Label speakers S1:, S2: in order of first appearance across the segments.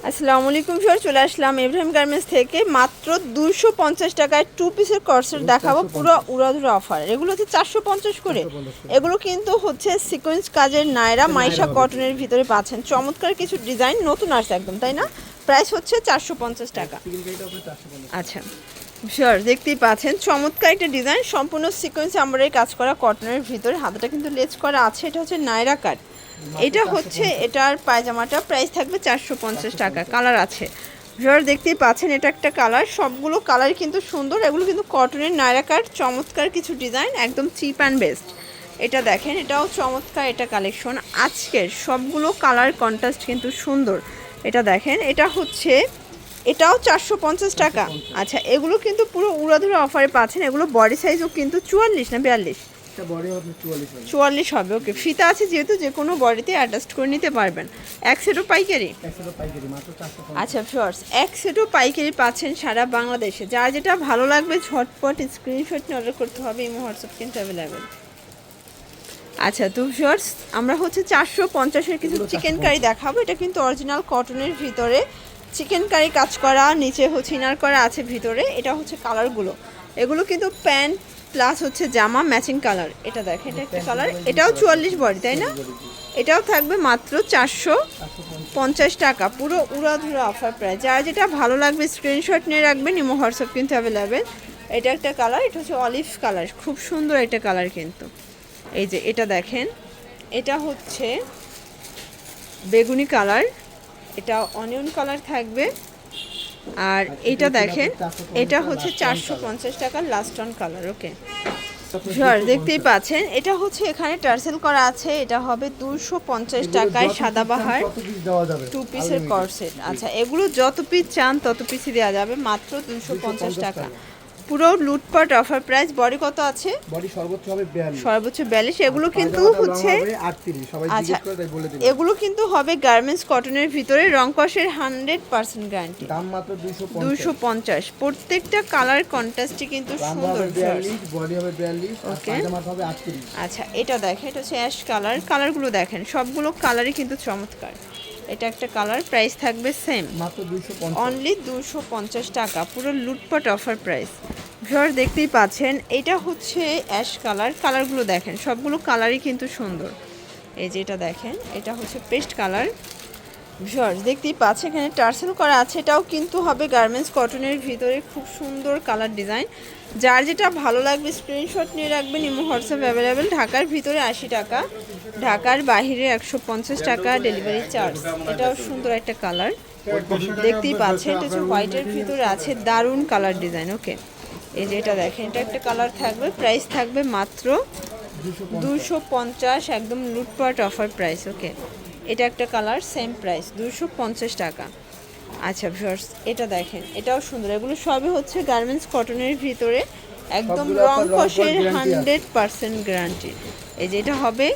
S1: আসসালামু আলাইকুম স্যার, চলে আসলাম ইব্রাহিম গার্মেন্টস থেকে। মাত্র 250 টাকায় 2 পিসের কর্সেট দেখাবো, পুরো উড়াধুরা অফার। এগুলো হচ্ছে 450 করে। এগুলো কিন্তু হচ্ছে সিকোয়েন্স কাজের নায়রা মাইশা কটনের ভিতরে পাচ্ছেন। চমৎকার কিছু ডিজাইন নতুন আসছে একদম, তাই না? প্রাইস হচ্ছে 450 টাকা। আচ্ছা শিওর, দেখতেই পাচ্ছেন চমৎকার একটা ডিজাইন, সম্পূর্ণ সিকোয়েন্স আমরাই কাজ করা কটনের ভিতরে। হাতাটা কিন্তু লেজ করা আছে। এটা হচ্ছে নায়রা কাট। এটা হচ্ছে এটার পায়জামাটা, প্রাইস থাকবে 450 টাকা। কালার আছে ভিউয়ার, দেখতেই পাচ্ছেন এটা একটা কালার। সবগুলো কালার কিন্তু সুন্দর। এগুলো কিন্তু কটনের নায়রা কাট, চমৎকার কিছু ডিজাইন, একদম চিপ অ্যান্ড বেস্ট। এটা দেখেন, এটাও চমৎকার এটা কালেকশন। আজকের সবগুলো কালার কন্ট্রাস্ট কিন্তু সুন্দর। এটা দেখেন, এটা হচ্ছে এটাও 450 টাকা। আচ্ছা, এগুলো কিন্তু পুরো উড়াধুরা অফারে পাচ্ছেন। এগুলো বডি সাইজও কিন্তু 44 না 42? 44 হবে। ওকে, ফিতা আছে যেহেতু, যে কোনো বডিতে অ্যাডজাস্ট করে নিতে পারবেন। এক সেটও পাইকারি। আচ্ছা ফিওর্স, এক সেটও পাইকারি পাচ্ছেন সারা বাংলাদেশে। যার যেটা ভালো লাগবে ঝটপট স্ক্রিনশট নিয়ে অর্ডার করতে হবে। ইমো হোয়াটসঅ্যাপ কিন্তু অ্যাভেলেবেল। আচ্ছা তো ফিওর্স, আমরা হচ্ছে 450-এর কিছু চিকেন কারি দেখাবো। এটা কিন্তু অরিজিনাল কটনের ভিতরে চিকেন কারি কাজ করা, নিচে হচ্ছে ইনার করা আছে ভিতরে। এটা হচ্ছে কালারগুলো, এগুলো কিন্তু প্যান্ট প্লাস হচ্ছে জামা ম্যাচিং কালার। এটা দেখেন, এটা একটা কালার। এটাও 44 বডি, তাই না? এটাও থাকবে মাত্র 450 টাকা, পুরো উড়াধুরা অফার প্রাইস। যার যেটা ভালো লাগবে স্ক্রিনশট নিয়ে রাখবেন। ইমো হোয়াটসঅ্যাপ কিন্তু অ্যাভেলেবেল। এটা একটা কালার, এটা হচ্ছে অলিভ কালার, খুব সুন্দর একটা কালার কিন্তু। এই যে এটা দেখেন, এটা হচ্ছে বেগুনি কালার, এটা অনিয়ন কালার থাকবে। আর এটা দেখেন, এটা হচ্ছে 450 টাকার last on colour. Okay sir, দেখতেই পাচ্ছেন এটা হচ্ছে এখানে টার্সেল করা আছে। এটা হবে 250 টাকায় সাদাবাহার 2 পিসের কর্সেট। আচ্ছা, এগুলো যত পিস চান তত পিসই দেওয়া যাবে, মাত্র 250 টাকা। পুরো লুটপাট অফার প্রাইস। বডি কত আছে?
S2: বডি সর্বোচ্চ হবে 42।
S1: সর্বোচ্চ 42। এগুলো কিন্তু হচ্ছে
S2: 38, সবাই
S1: আচ্ছা,
S2: জিজ্ঞেস করে তাই বলে দিলাম।
S1: এগুলো কিন্তু হবে গার্মেন্টস কটনের ভিতরে, রং কষের 100% গ্যারান্টি।
S2: দাম মাত্র
S1: 250। প্রত্যেকটা কালার কন্ট্রাস্টই কিন্তু সুন্দর।
S2: 42, বডি হবে 42 আর
S1: ওকে,
S2: পায়জামা হবে 38।
S1: আচ্ছা এটা দেখেন, এটা হচ্ছে অ্যাশ কালার। কালারগুলো দেখেন, সবগুলো কালারই কিন্তু চমৎকার। এটা একটা কালার, প্রাইস থাকবে সেম,
S2: মাত্র 250।
S1: অনলি 250 টাকা, পুরো লুটপাট অফার প্রাইস। ভিউয়ার দেখতেই পাচ্ছেন, এটা হচ্ছে অ্যাশ কালার। কালারগুলো দেখেন, সবগুলো কালারই কিন্তু সুন্দর। এই যে এটা দেখেন, এটা হচ্ছে পেস্ট কালার। ভিউয়ার দেখতেই পাচ্ছেন এখানে টার্সেল করা আছে। এটাও কিন্তু হবে গার্মেন্টস কটনের ভিতরে, খুব সুন্দর কালার ডিজাইন। যার যেটা ভালো লাগবে স্ক্রিনশট নিয়ে রাখবেন। Imo WhatsApp available. ঢাকার ভিতরে 80 টাকা, ঢাকার বাইরে 150 টাকা ডেলিভারি চার্জ। এটাও সুন্দর একটা কালার, দেখতেই পাচ্ছেন। এটা হচ্ছে হোয়াইটের ভিতরে আছে, দারুণ কালার ডিজাইন। ওকে, এই যে এটা দেখেন, এটা একটা কালার থাকবে, প্রাইস থাকবে মাত্র 250, একদম লুটপাট অফার প্রাইস। ওকে, এটা একটা কালার, সেম প্রাইস 250 টাকা। আচ্ছা ভিউয়ার্স, এটা দেখেন, এটাও সুন্দর। এগুলো সবই হচ্ছে গার্মেন্টস কটনের ভিতরে, একদম রং কষের 100% গ্যারান্টি। এই যে এটা হবে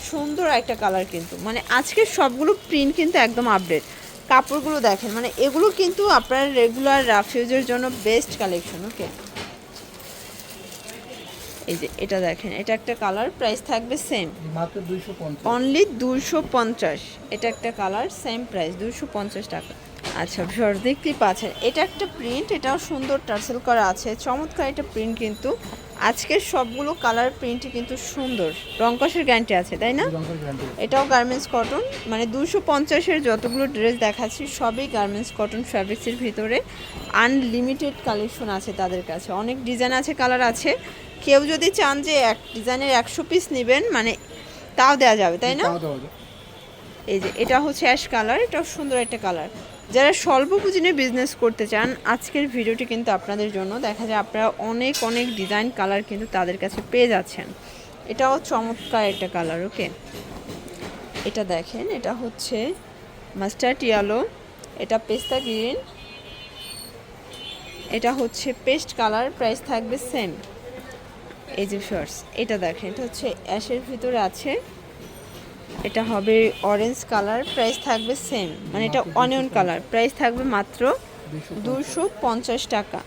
S1: সুন্দর একটা কালার কিন্তু, মানে আজকের সবগুলো প্রিন্ট কিন্তু একদম আপডেট। কাপড়গুলো দেখেন, মানে এগুলো কিন্তু আপনার রেগুলার রাফ ইউজের জন্য বেস্ট কালেকশন। ওকে, এই যে এটা দেখেন, এটা একটা কালার, প্রাইস থাকবে সেম,
S2: মাত্র 250,
S1: অনলি 250। এটা একটা কালার, সেম প্রাইস 250 টাকা। আচ্ছা ভিউয়ার দেখতেই পাচ্ছেন, এটা একটা প্রিন্ট, এটাও সুন্দর টার্সেল করা আছে, চমৎকার একটা প্রিন্ট কিন্তু। আজকের সবগুলো কালার প্রিন্টই কিন্তু সুন্দর, রংকশের গ্যারান্টি আছে, তাই না? এটাও গার্মেন্টস কটন, মানে 250-এর যতগুলো ড্রেস দেখাচ্ছি সবই গার্মেন্টস কটন ফ্যাব্রিক্সের ভিতরে। আনলিমিটেড কালেকশন আছে তাদের কাছে, অনেক ডিজাইন আছে, কালার আছে। কেউ যদি চান যে এক ডিজাইনের 100 পিস নেবেন, মানে তাও দেওয়া যাবে, তাই না? এই যে এটা হচ্ছে অ্যাশ কালার, এটাও সুন্দর একটা কালার। যারা স্বল্প পুঁজি নিয়ে বিজনেস করতে চান, আজকের ভিডিওটি কিন্তু আপনাদের জন্য। দেখা যায় আপনারা অনেক অনেক ডিজাইন কালার কিন্তু তাদের কাছে পেয়ে যাচ্ছেন। এটাও চমৎকার একটা কালার। ওকে, এটা দেখেন, এটা হচ্ছে মাস্টার্ড ইয়েলো, এটা পেস্তা গ্রিন, এটা হচ্ছে পেস্ট কালার, প্রাইস থাকবে সেম। এই যে শর্টস, এটা দেখেন, এটা হচ্ছে অ্যাশের ভিতরে আছে, এটা হবে অরেঞ্জ কালার, প্রাইস থাকবে সেম, মানে এটা অনিয়ন কালার, প্রাইস থাকবে মাত্র 250 টাকা।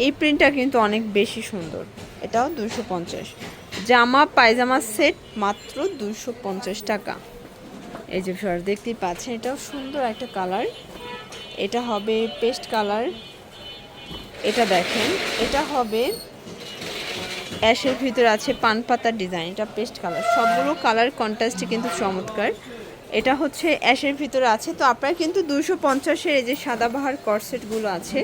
S1: এই প্রিন্টটা কিন্তু অনেক বেশি সুন্দর, এটাও 250। জামা পায়জামা সেট মাত্র 250 টাকা। এই যে ফিওর দেখতেই পাচ্ছেন, এটাও সুন্দর একটা কালার। এটা হবে পেস্ট কালার, এটা দেখেন এটা হবে অ্যাশের ভিতরে আছে পান পাতার ডিজাইন, এটা পেস্ট কালার, সবগুলো কালার কন্ট্রাস্টে কিন্তু চমৎকার। এটা হচ্ছে অ্যাশের ভিতরে আছে। তো আপনারা কিন্তু 250-এর এই যে সাদাবাহার কর্সেটগুলো আছে,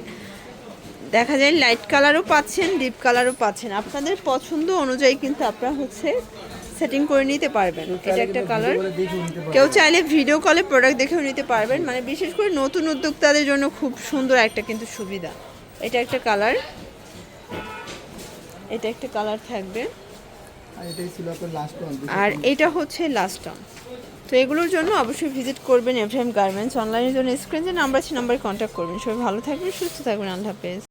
S1: দেখা যায় লাইট কালারও পাচ্ছেন, ডিপ কালারও পাচ্ছেন, আপনাদের পছন্দ অনুযায়ী কিন্তু আপনারা হচ্ছে সেটিং করে নিতে পারবেন। এটা একটা কালার, কেউ চাইলে ভিডিও কলে প্রোডাক্ট দেখেও নিতে পারবেন, মানে বিশেষ করে নতুন উদ্যোক্তাদের জন্য খুব সুন্দর একটা কিন্তু সুবিধা। এটা একটা কালার, এটা একটা কালার থাকবে,
S2: আর এটাই ছিল আপনার লাস্ট ওয়ান।
S1: আর এটা হচ্ছে লাস্ট টাইম। তো এগুলোর জন্য অবশ্যই ভিজিট করবেন এফএম গার্মেন্টস। অনলাইনের জন্য স্ক্রিনে যে নাম্বার আছে নাম্বারে কন্ট্যাক্ট করবেন। সবাই ভালো থাকবেন, সুস্থ থাকবেন, আল্লাহ হাফেজ।